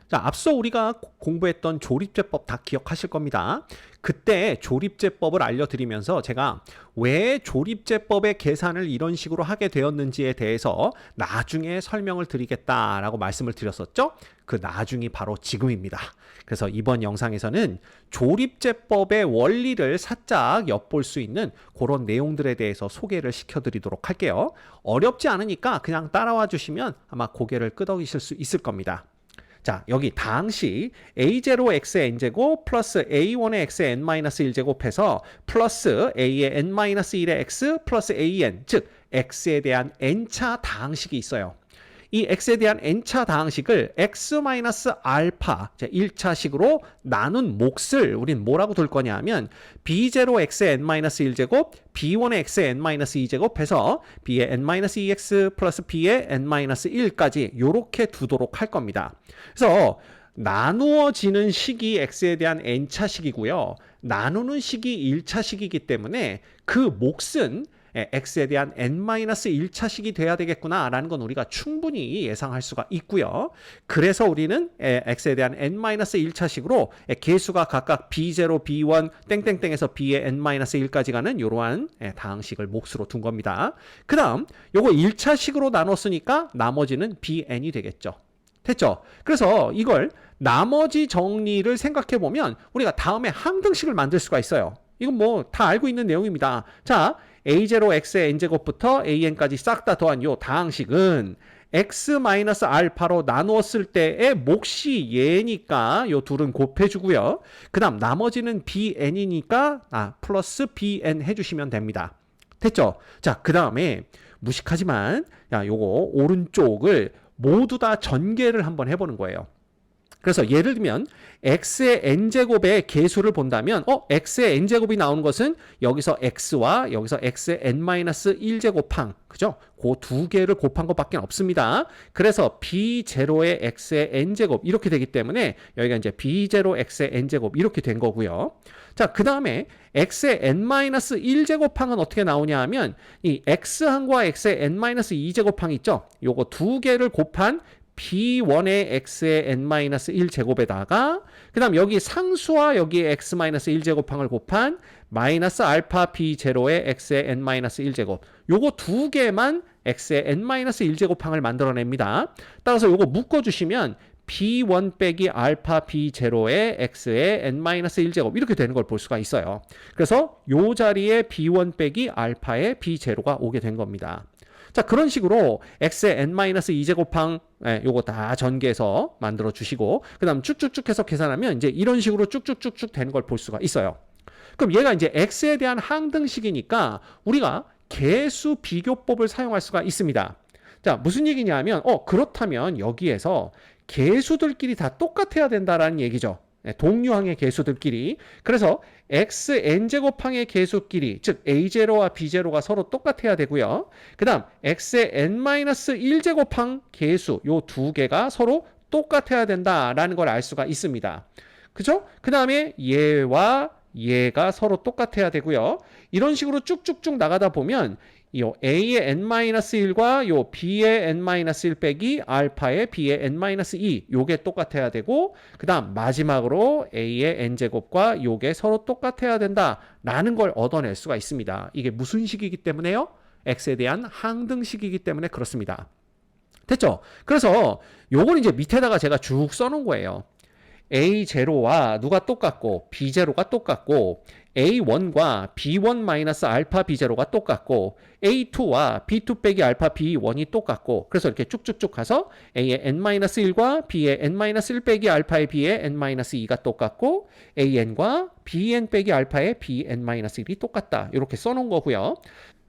자, 앞서 우리가 공부했던 조립제법 다 기억하실 겁니다. 그때 조립제법을 알려드리면서 제가 왜 조립제법의 계산을 이런 식으로 하게 되었는지에 대해서 나중에 설명을 드리겠다라고 말씀을 드렸었죠. 그 나중이 바로 지금입니다. 그래서 이번 영상에서는 조립제법의 원리를 살짝 엿볼 수 있는 그런 내용들에 대해서 소개를 시켜드리도록 할게요. 어렵지 않으니까 그냥 따라와 주시면 아마 고개를 끄덕이실 수 있을 겁니다. 자, 여기 다항식 a0x의 n제곱 플러스 a1의 x의 n-1제곱 해서 플러스 a의 n-1의 x 플러스 an, 즉 x에 대한 n차 다항식이 있어요. 이 x에 대한 n차 다항식을 x-알파 1차식으로 나눈 몫을 우린 뭐라고 둘 거냐 하면 b0x의 n-1제곱 b1의 x의 n-2제곱 해서 b의 n-2x 플러스 b의 n-1까지 이렇게 두도록 할 겁니다. 그래서 나누어지는 식이 x에 대한 n차식이고요. 나누는 식이 1차식이기 때문에 그 몫은 x에 대한 n-1차식이 돼야 되겠구나라는 건 우리가 충분히 예상할 수가 있고요. 그래서 우리는 x에 대한 n-1차식으로 계수가 각각 b0, b1, 땡땡땡에서 b의 n-1까지 가는 이러한 다항식을 몫으로 둔 겁니다. 그 다음 요거 1차식으로 나눴으니까 나머지는 bn이 되겠죠. 됐죠? 그래서 이걸 나머지 정리를 생각해 보면 우리가 다음에 항등식을 만들 수가 있어요. 이건 뭐 다 알고 있는 내용입니다. 자, a0x의 n제곱부터 an까지 싹 다 더한 요 다항식은 x-알파로 나누었을 때의 몫이 얘니까 요 둘은 곱해주고요. 그 다음 나머지는 bn이니까 플러스 bn 해주시면 됩니다. 됐죠? 자, 그 다음에 무식하지만 요거 오른쪽을 모두 다 전개를 한번 해보는 거예요. 그래서 예를 들면 x의 n제곱의 계수를 본다면 x의 n제곱이 나오는 것은 여기서 x와 여기서 x의 n-1제곱항 그죠? 그 두 개를 곱한 것밖에 없습니다. 그래서 b0의 x의 n제곱 이렇게 되기 때문에 여기가 이제 b0 x의 n제곱 이렇게 된 거고요. 자, 그 다음에 x의 n-1제곱항은 어떻게 나오냐 하면 이 x항과 x의 n-2제곱항 있죠? 요거 두 개를 곱한 b1의 x의 n-1제곱에다가 그 다음 여기 상수와 여기 x-1제곱항을 곱한 마이너스 알파 b0의 x의 n-1제곱 요거 두 개만 x의 n-1제곱항을 만들어냅니다. 따라서 요거 묶어주시면 b1 빼기 알파 b0의 x의 n-1제곱 이렇게 되는 걸 볼 수가 있어요. 그래서 요 자리에 b1 빼기 알파의 b0가 오게 된 겁니다. 자, 그런 식으로 x의 n-2제곱항 요거 다 전개해서 만들어 주시고 그 다음 쭉쭉쭉 해서 계산하면 이제 이런 식으로 쭉쭉쭉쭉 되는 걸 볼 수가 있어요. 그럼 얘가 이제 x에 대한 항등식이니까 우리가 계수 비교법을 사용할 수가 있습니다. 자, 무슨 얘기냐 하면 그렇다면 여기에서 계수들끼리 다 똑같아야 된다라는 얘기죠. 동류항의 계수들끼리. 그래서 xn제곱항의 계수끼리 즉 a0와 b0가 서로 똑같아야 되고요. 그 다음 x의 n-1제곱항 계수 요 두 개가 서로 똑같아야 된다라는 걸 알 수가 있습니다. 그죠? 그 다음에 얘와 얘가 서로 똑같아야 되고요. 이런 식으로 쭉쭉쭉 나가다 보면 요 a의 n-1과 요 b의 n-1 빼기 알파의 b의 n-2 요게 똑같아야 되고 그 다음 마지막으로 a의 n제곱과 요게 서로 똑같아야 된다라는 걸 얻어낼 수가 있습니다. 이게 무슨 식이기 때문에요? x에 대한 항등식이기 때문에 그렇습니다. 됐죠? 그래서 요걸 이제 밑에다가 제가 쭉 써놓은 거예요. A0와 누가 똑같고 B0가 똑같고 A1과 B1-알파 B0가 똑같고 A2와 B2 빼기 알파 B1이 똑같고 그래서 이렇게 쭉쭉쭉 가서 A의 n-1과 B의 n-1 빼기 알파의 B의 n-2가 똑같고 AN과 BN 빼기 알파의 BN-1이 똑같다. 이렇게 써놓은 거고요.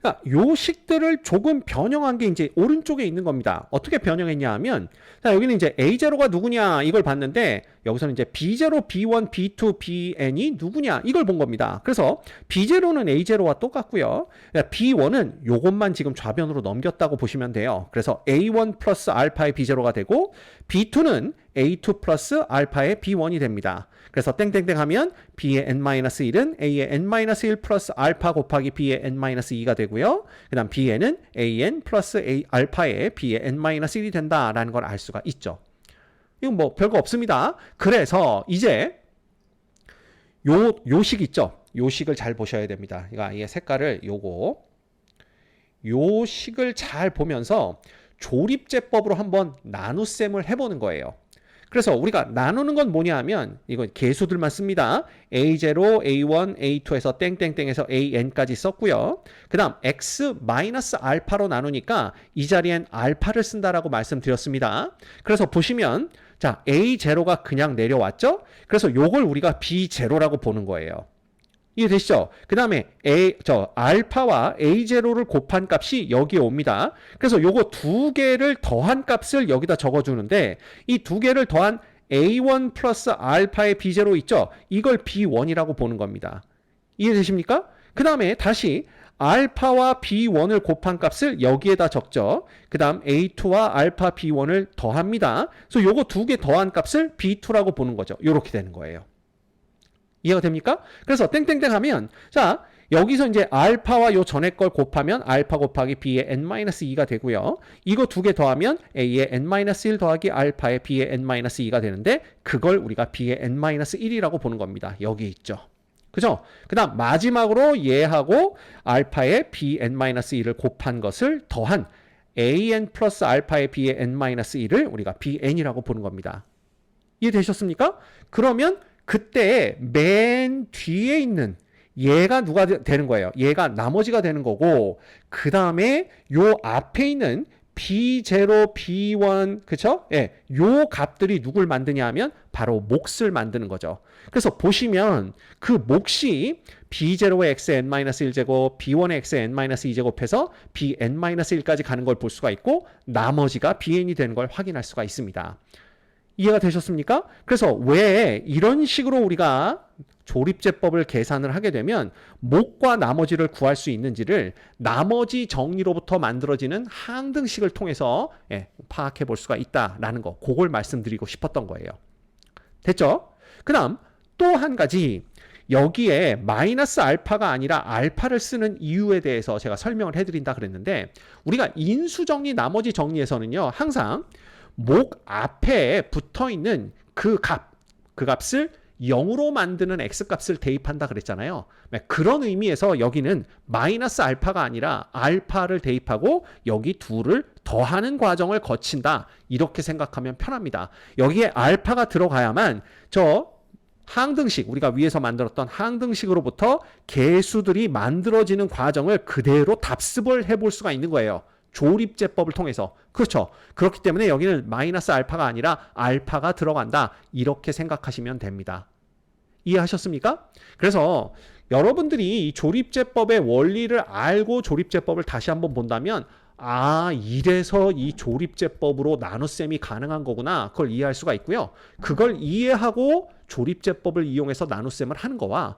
그러니까 요 식들을 조금 변형한 게 이제 오른쪽에 있는 겁니다. 어떻게 변형했냐 하면 자, 여기는 이제 A0가 누구냐 이걸 봤는데 여기서는 이제 B0, B1, B2, BN이 누구냐 이걸 본 겁니다. 그래서 B0는 A0와 똑같고요. B1은 요것만 지금 좌변으로 넘겼다고 보시면 돼요. 그래서 A1 플러스 알파의 B0가 되고 B2는 A2 플러스 알파의 B1이 됩니다. 그래서 땡땡땡 하면 B의 n-1은 A의 n-1 플러스 알파 곱하기 B의 n-2가 되고요. 그 다음 Bn은 AN 플러스 알파의 B의 n-1이 된다라는 걸 알 수가 있죠. 이건 뭐 별거 없습니다. 그래서 이제 요 식 있죠? 요 식을 잘 보셔야 됩니다. 그러니까 이 색깔을 요 식을 잘 보면서 조립제법으로 한번 나눗셈을 해보는 거예요. 그래서 우리가 나누는 건 뭐냐 하면 이건 개수들만 씁니다. A0, A1, A2에서 땡땡땡에서 AN까지 썼고요. 그 다음 X-알파로 나누니까 이 자리엔 알파를 쓴다라고 말씀드렸습니다. 그래서 보시면 자 A0가 그냥 내려왔죠. 그래서 요걸 우리가 B0라고 보는 거예요. 이해되시죠? 그 다음에 알파와 A0를 곱한 값이 여기에 옵니다. 그래서 요거 두 개를 더한 값을 여기다 적어주는데 이 두 개를 더한 A1 플러스 알파의 B0 있죠? 이걸 B1이라고 보는 겁니다. 이해되십니까? 그 다음에 다시 알파와 B1을 곱한 값을 여기에다 적죠. 그 다음 A2와 알파 B1을 더합니다. 그래서 요거 두 개 더한 값을 B2라고 보는 거죠. 요렇게 되는 거예요. 이해가 됩니까? 그래서 땡땡땡 하면 자 여기서 이제 알파와 요 전에 걸 곱하면 알파 곱하기 b의 n-2가 되고요. 이거 두 개 더하면 a의 n-1 더하기 알파의 b의 n-2가 되는데 그걸 우리가 b의 n-1이라고 보는 겁니다. 여기 있죠. 그죠? 그 다음 마지막으로 얘하고 알파의 bn-1을 곱한 것을 더한 an 플러스 알파의 b의 n-1을 우리가 bn이라고 보는 겁니다. 이해되셨습니까? 그러면 그때 맨 뒤에 있는 얘가 누가 되는 거예요? 얘가 나머지가 되는 거고 그 다음에 요 앞에 있는 B0, B1 그쵸? 예, 요 값들이 누굴 만드냐 하면 바로 몫을 만드는 거죠. 그래서 보시면 그 몫이 B0의 xn-1제곱, B1의 xn-2제곱해서 bn-1까지 가는 걸 볼 수가 있고 나머지가 bn이 되는 걸 확인할 수가 있습니다. 이해가 되셨습니까? 그래서 왜 이런 식으로 우리가 조립제법을 계산을 하게 되면 몫과 나머지를 구할 수 있는지를 나머지 정리로부터 만들어지는 항등식을 통해서 파악해 볼 수가 있다라는 거, 그걸 말씀드리고 싶었던 거예요. 됐죠? 그 다음 또 한 가지 여기에 마이너스 알파가 아니라 알파를 쓰는 이유에 대해서 제가 설명을 해드린다 그랬는데 우리가 인수정리 나머지 정리에서는요 항상 목 앞에 붙어있는 그 값을 0으로 만드는 x값을 대입한다 그랬잖아요. 그런 의미에서 여기는 마이너스 알파가 아니라 알파를 대입하고 여기 둘을 더하는 과정을 거친다. 이렇게 생각하면 편합니다. 여기에 알파가 들어가야만 저 항등식, 우리가 위에서 만들었던 항등식으로부터 개수들이 만들어지는 과정을 그대로 답습을 해볼 수가 있는 거예요. 조립제법을 통해서. 그렇죠. 그렇기 때문에 여기는 마이너스 알파가 아니라 알파가 들어간다. 이렇게 생각하시면 됩니다. 이해하셨습니까? 그래서 여러분들이 이 조립제법의 원리를 알고 조립제법을 다시 한번 본다면 이래서 이 조립제법으로 나눗셈이 가능한 거구나. 그걸 이해할 수가 있고요. 그걸 이해하고 조립제법을 이용해서 나눗셈을 하는 거와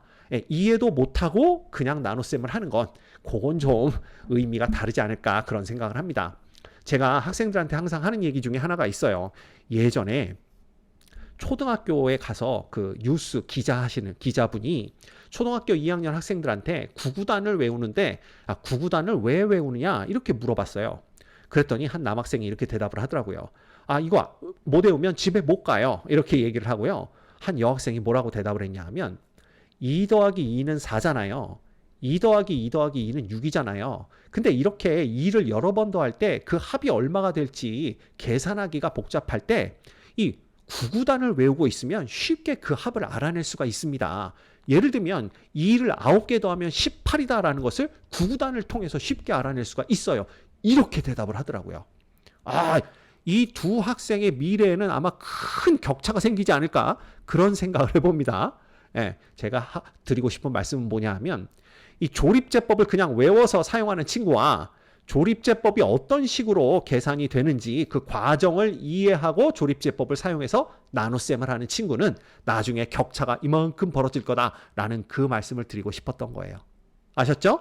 이해도 못하고 그냥 나눗셈을 하는 건 그건 좀 의미가 다르지 않을까 그런 생각을 합니다. 제가 학생들한테 항상 하는 얘기 중에 하나가 있어요. 예전에 초등학교에 가서 그 뉴스 기자하시는 기자분이 초등학교 2학년 학생들한테 구구단을 외우는데 구구단을 왜 외우느냐 이렇게 물어봤어요. 그랬더니 한 남학생이 이렇게 대답을 하더라고요. 이거 못 외우면 집에 못 가요. 이렇게 얘기를 하고요. 한 여학생이 뭐라고 대답을 했냐 하면 2 더하기 2는 4잖아요. 2 더하기 2 더하기 2는 6이잖아요. 근데 이렇게 2를 여러 번 더할 때 그 합이 얼마가 될지 계산하기가 복잡할 때 이 구구단을 외우고 있으면 쉽게 그 합을 알아낼 수가 있습니다. 예를 들면 2를 9개 더하면 18이다라는 것을 구구단을 통해서 쉽게 알아낼 수가 있어요. 이렇게 대답을 하더라고요. 이 두 학생의 미래에는 아마 큰 격차가 생기지 않을까 그런 생각을 해봅니다. 제가 드리고 싶은 말씀은 뭐냐 하면 이 조립제법을 그냥 외워서 사용하는 친구와 조립제법이 어떤 식으로 계산이 되는지 그 과정을 이해하고 조립제법을 사용해서 나눗셈을 하는 친구는 나중에 격차가 이만큼 벌어질 거다라는 그 말씀을 드리고 싶었던 거예요. 아셨죠?